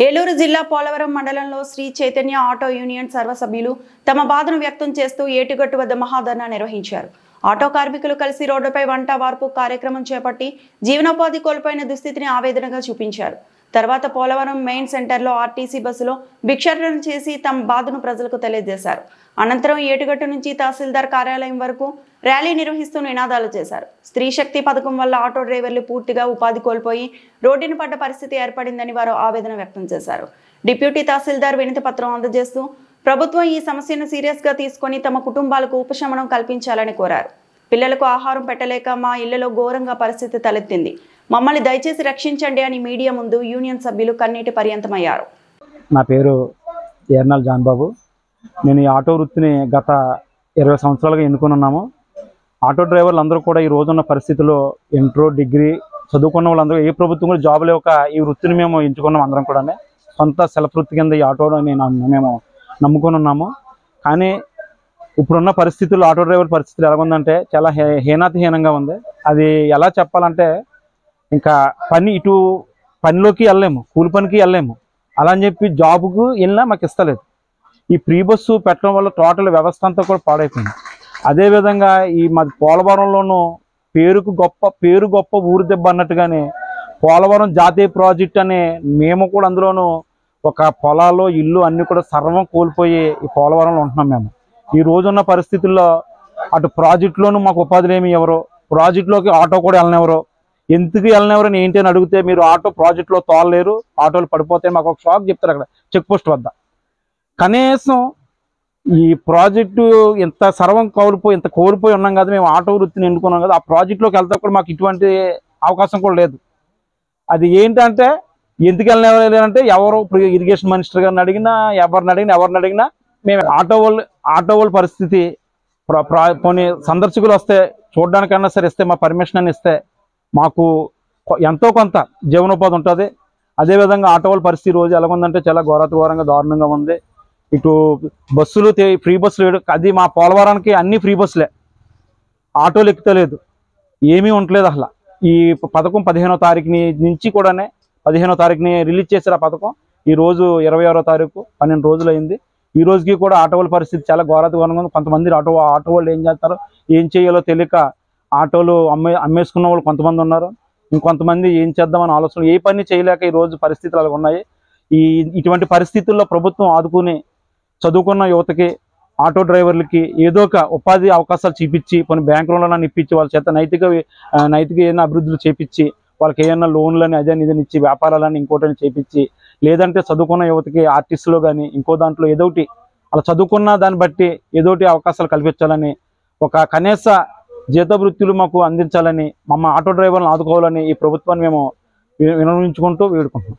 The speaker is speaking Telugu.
ఏలూరు జిల్లా పోలవరం మండలంలో శ్రీ చైతన్య ఆటో యూనియన్ సర్వసభ్యులు తమ బాధను వ్యక్తం చేస్తూ ఏటుగట్టు వద్ద మహాధర్నా నిర్వహించారు. ఆటో కార్మికులు కలిసి రోడ్డుపై వంట వార్పు కార్యక్రమం చేపట్టి జీవనోపాధి కోల్పోయిన దుస్థితిని ఆవేదనగా చూపించారు. తర్వాత పోలవరం మెయిన్ సెంటర్లో ఆర్టీసీ బస్సులో భిక్షాటన చేసి తమ బాధను ప్రజలకు తెలియజేశారు. అనంతరం ఏటుగట్టు నుంచి తహసీల్దార్ కార్యాలయం వరకు ర్యాలీ నిర్వహిస్తూ నినాదాలు చేశారు. స్త్రీ శక్తి పథకం వల్ల ఆటో డ్రైవర్లు పూర్తిగా ఉపాధి కోల్పోయి రోడ్డున పడ్డ పరిస్థితి ఏర్పడిందని వారు ఆవేదన వ్యక్తం చేశారు. డిప్యూటీ తహసీల్దార్ వినతి పత్రం అందజేస్తూ ప్రభుత్వం ఈ సమస్యను సీరియస్ గా తీసుకొని తమ కుటుంబాలకు ఉపశమనం కల్పించాలని కోరారు. పిల్లలకు ఆహారం పెట్టలేక మా ఇళ్లలో ఘోరంగా పరిస్థితి తలెత్తింది. మమ్మల్ని దయచేసి రక్షించండి అని మీడియా ముందు యూనియన్ సభ్యులు కన్నీటి పర్యంతమయ్యారు. నా పేరు ఎర్నాల్ జాన్ బాబు. నేను ఈ ఆటో వృత్తిని గత 20 సంవత్సరాలుగా ఎన్నుకున్నాము. ఆటో డ్రైవర్లు అందరూ కూడా ఈ రోజున్న పరిస్థితుల్లో ఇంటర్ డిగ్రీ చదువుకున్న వాళ్ళందరూ ఏ ప్రభుత్వం కూడా జాబ్ లేక ఈ వృత్తిని మేము ఎంచుకున్నాం. అందరం కూడా సొంత సెల్ఫ్ వృత్తి కింద ఈ ఆటోని మేము నమ్ముకొని ఉన్నాము. కానీ ఇప్పుడున్న పరిస్థితుల్లో ఆటో డ్రైవర్ పరిస్థితులు ఎలా ఉందంటే చాలా హీనాతిహీనంగా ఉంది. అది ఎలా చెప్పాలంటే ఇంకా పనిలోకి వెళ్ళలేము, కూలి పనికి వెళ్ళలేము. అలా అని చెప్పి జాబుకు వెళ్ళినా మాకు ఇస్తలేదు. ఈ ఫ్రీ బస్సు పెట్టడం వల్ల టోటల్ వ్యవస్థ అంతా కూడా పాడైపోయింది. అదేవిధంగా ఈ మాది పోలవరంలోనూ పేరు గొప్ప ఊరు దెబ్బ అన్నట్టుగానే పోలవరం జాతీయ ప్రాజెక్ట్ అనే మేము కూడా అందులోనూ ఒక పొలాలు ఇల్లు అన్నీ కూడా సర్వం కోల్పోయి ఈ పోలవరంలో ఉంటున్నాం. మేము ఈ రోజున్న పరిస్థితుల్లో అటు ప్రాజెక్టులోనూ మాకు ఉపాధులు ఏమి ఎవరు, ప్రాజెక్టులోకి ఆటో కూడా వెళ్ళనివ్వరు. ఎందుకు వెళ్ళనివ్వరు అని ఏంటి అని అడిగితే మీరు ఆటో ప్రాజెక్టులో తోలలేరు, ఆటోలు పడిపోతే మాకు ఒక షాక్ చెప్తారు అక్కడ చెక్ పోస్ట్ వద్ద. కనీసం ఈ ప్రాజెక్టు ఇంత సర్వం కోల్పోయి ఉన్నాం కదా, మేము ఆటో వృత్తిని ఎన్నుకున్నాం కదా, ఆ ప్రాజెక్టులోకి వెళ్తే కూడా మాకు ఇటువంటి అవకాశం కూడా లేదు. అది ఏంటంటే ఎందుకు వెళ్ళినారంటే ఎవరు ఇప్పుడు ఇరిగేషన్ మినిస్టర్ గారిని అడిగినా ఎవరిని అడిగినా మేము ఆటో వాళ్ళ పరిస్థితి కొన్ని సందర్శకులు వస్తే చూడడానికన్నా సరే ఇస్తే మా పర్మిషన్ అని ఇస్తే మాకు ఎంతో కొంత జీవనోపాధి ఉంటుంది. అదేవిధంగా ఆటో వాళ్ళ పరిస్థితి రోజు ఎలాగుందంటే చాలా ఘోరంగా దారుణంగా ఉంది. ఇటు బస్సులు ఫ్రీ బస్సులు, అది మా పోలవరానికి అన్ని ఫ్రీ బస్సులే, ఆటోలు ఎక్కుతలేదు, ఏమీ ఉండలేదు. అసలు ఈ పథకం 15వ తారీఖు నుంచి కూడా 15వ తారీఖుని రిలీజ్ చేశారు. ఆ పథకం ఈరోజు 26వ తారీఖు 12 రోజులు అయింది. ఈ రోజుకి కూడా ఆటో వాళ్ళ పరిస్థితి చాలా ఘోరంగా ఉంది. కొంతమంది ఆటో వాళ్ళు ఏం చేస్తారో ఏం చేయాలో తెలియక ఆటోలు అమ్మేసుకున్న వాళ్ళు కొంతమంది ఉన్నారు. ఇంకొంతమంది ఏం చేద్దామని ఆలోచన ఏ పని చేయలేక ఈ రోజు పరిస్థితులు అలా ఉన్నాయి. ఇటువంటి పరిస్థితుల్లో ప్రభుత్వం ఆదుకుని చదువుకున్న యువతకి ఆటో డ్రైవర్లకి ఏదో ఒక ఉపాధి అవకాశాలు చూపించి కొన్ని బ్యాంకు లోన్లను ఇప్పించి వాళ్ళ చేత నైతిక ఏమైనా అభివృద్ధులు చేపించి వాళ్ళకి ఏమైనా లోన్లని అదే నిధిని ఇచ్చి వ్యాపారాలని ఇంకోటని చేపించి, లేదంటే చదువుకున్న యువతకి ఆర్టిస్టులో కానీ ఇంకో దాంట్లో ఏదోటి అలా చదువుకున్న దాన్ని బట్టి ఏదోటి అవకాశాలు కల్పించాలని, ఒక కనీస జీతభృత్తులు మాకు అందించాలని, ఆటో డ్రైవర్లను ఆదుకోవాలని ఈ ప్రభుత్వాన్ని మేము వినవించుకుంటూ వేడుకుంటున్నాం.